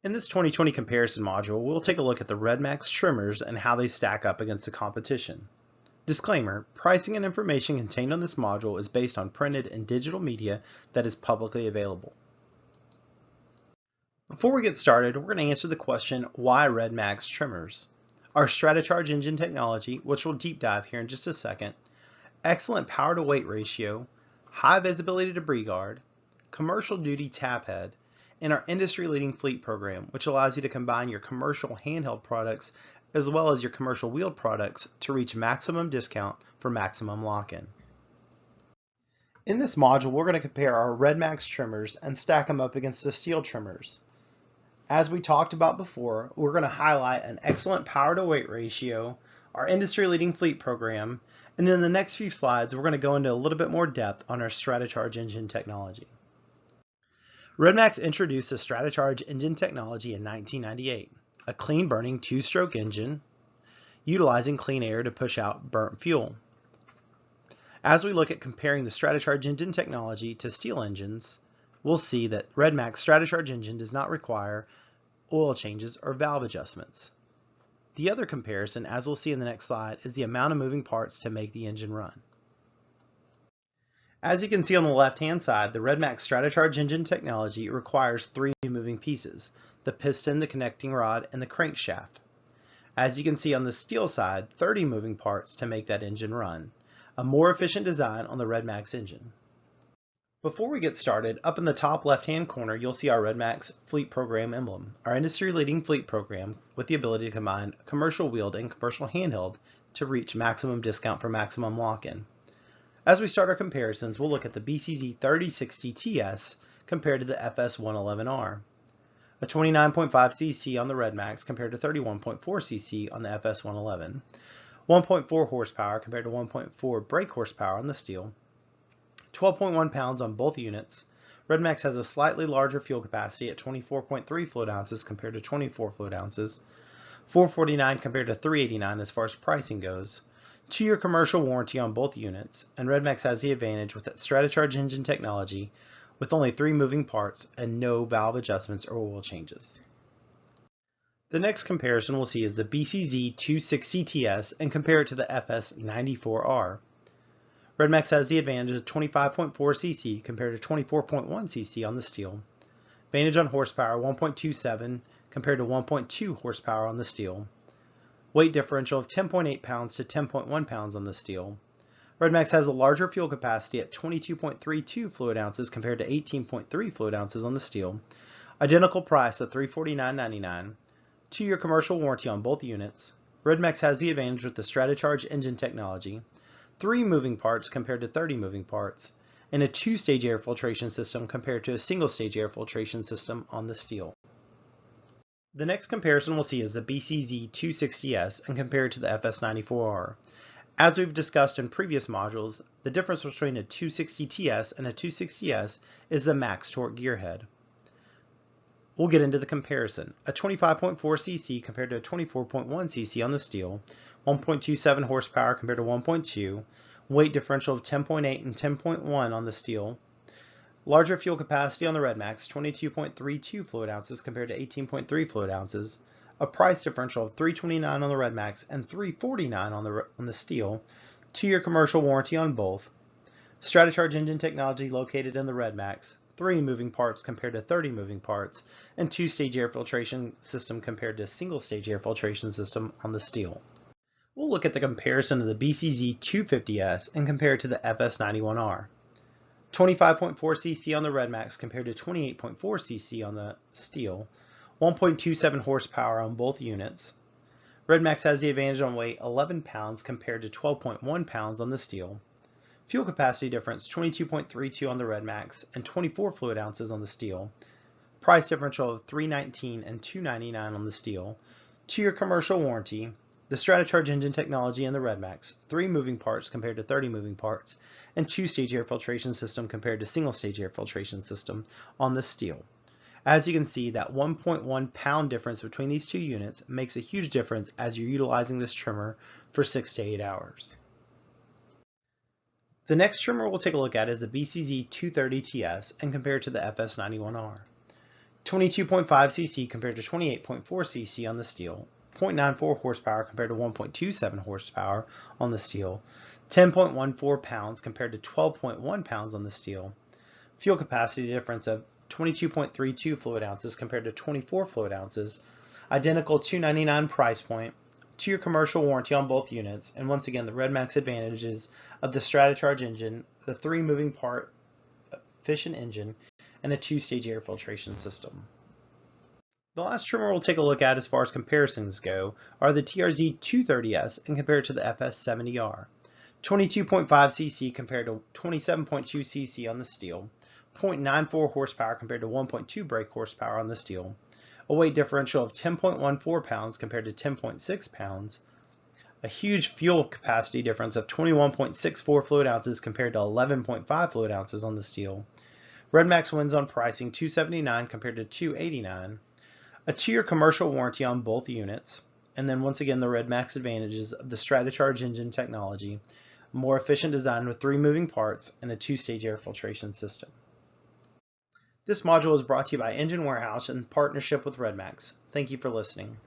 In this 2020 comparison module, we'll take a look at the RedMax Trimmers and how they stack up against the competition. Disclaimer, pricing and information contained on this module is based on printed and digital media that is publicly available. Before we get started, we're going to answer the question, why RedMax Trimmers? Our Stratocharge engine technology, which we'll deep dive here in just a second, excellent power to weight ratio, high visibility debris guard, commercial duty tab head, and our industry-leading fleet program, which allows you to combine your commercial handheld products as well as your commercial wheeled products to reach maximum discount for maximum lock-in. In this module, we're going to compare our RedMax trimmers and stack them up against the Stihl trimmers. As we talked about before, we're going to highlight an excellent power to weight ratio, our industry-leading fleet program, and in the next few slides, we're going to go into a little bit more depth on our Stratocharge engine technology. RedMax introduced the Stratocharge engine technology in 1998, a clean-burning two-stroke engine utilizing clean air to push out burnt fuel. As we look at comparing the Stratocharge engine technology to Stihl engines, we'll see that RedMax Stratocharge engine does not require oil changes or valve adjustments. The other comparison, as we'll see in the next slide, is the amount of moving parts to make the engine run. As you can see on the left-hand side, the RedMax Stratocharge engine technology requires 3 moving pieces: the piston, the connecting rod, and the crankshaft. As you can see on the Stihl side, 30 moving parts to make that engine run, a more efficient design on the RedMax engine. Before we get started, up in the top left-hand corner, you'll see our RedMax Fleet Program emblem, our industry-leading fleet program with the ability to combine commercial wheeled and commercial handheld to reach maximum discount for maximum lock-in. As we start our comparisons, we'll look at the BCZ 3060 TS compared to the FS111R, a 29.5cc on the RedMax compared to 31.4cc on the FS111, 1.4 horsepower compared to 1.4 brake horsepower on the Stihl, 12.1 pounds on both units. RedMax has a slightly larger fuel capacity at 24.3 fluid ounces compared to 24 fluid ounces, $449 compared to $389 as far as pricing goes, 2-year commercial warranty on both units, and RedMax has the advantage with that Stratocharge engine technology with only 3 moving parts and no valve adjustments or oil changes. The next comparison we'll see is the BCZ 260 TS and compare it to the FS94R. RedMax has the advantage of 25.4cc compared to 24.1cc on the Stihl. Advantage on horsepower 1.27 compared to 1.2 horsepower on the Stihl. Weight differential of 10.8 pounds to 10.1 pounds on the Stihl. RedMax has a larger fuel capacity at 22.32 fluid ounces compared to 18.3 fluid ounces on the Stihl. Identical price of $349.99. 2-year commercial warranty on both units. RedMax has the advantage with the Stratocharge engine technology, 3 moving parts compared to 30 moving parts, and a 2-stage air filtration system compared to a single-stage air filtration system on the Stihl. The next comparison we'll see is the BCZ 260S and compare it to the FS94R. As we've discussed in previous modules, the difference between a 260TS and a 260S is the max torque gearhead. We'll get into the comparison. A 25.4cc compared to a 24.1cc on the Stihl, 1.27 horsepower compared to 1.2, weight differential of 10.8 and 10.1 on the Stihl, larger fuel capacity on the RedMax, 22.32 fluid ounces compared to 18.3 fluid ounces, a price differential of $329 on the RedMax and $349 on the Stihl, 2-year commercial warranty on both, Stratocharge engine technology located in the RedMax, 3 moving parts compared to 30 moving parts, and 2-stage air filtration system compared to a single-stage air filtration system on the Stihl. We'll look at the comparison of the BCZ 250S and compare it to the FS91R. 25.4cc on the RedMax compared to 28.4cc on the Stihl, 1.27 horsepower on both units. RedMax has the advantage on weight 11 pounds compared to 12.1 pounds on the Stihl. Fuel capacity difference 22.32 on the RedMax and 24 fluid ounces on the Stihl. Price differential of $319 and $299 on the Stihl. 2-year commercial warranty. The Stratocharge engine technology in the RedMax, 3 moving parts compared to 30 moving parts, and 2-stage air filtration system compared to single-stage air filtration system on the Stihl. As you can see, that 1.1 pound difference between these two units makes a huge difference as you're utilizing this trimmer for 6 to 8 hours. The next trimmer we'll take a look at is the BCZ 230TS and compare it to the FS91R. 22.5 cc compared to 28.4 cc on the Stihl, 0.94 horsepower compared to 1.27 horsepower on the Stihl, 10.14 pounds compared to 12.1 pounds on the Stihl, fuel capacity difference of 22.32 fluid ounces compared to 24 fluid ounces, identical $299 price point, 2-year commercial warranty on both units, and once again the RedMax advantages of the StrataCharge engine, the 3 moving part efficient engine, and a 2-stage air filtration system. The last trimmer we'll take a look at as far as comparisons go are the TRZ 230S and compared to the FS70R. 22.5 cc compared to 27.2 cc on the Stihl, 0.94 horsepower compared to 1.2 brake horsepower on the Stihl, a weight differential of 10.14 pounds compared to 10.6 pounds, a huge fuel capacity difference of 21.64 fluid ounces compared to 11.5 fluid ounces on the Stihl. RedMax wins on pricing, $279 compared to $289, a 2-year commercial warranty on both units, and then once again the RedMax advantages of the StrataCharge engine technology, a more efficient design with 3 moving parts, and a 2-stage air filtration system. This module is brought to you by Engine Warehouse in partnership with RedMax. Thank you for listening.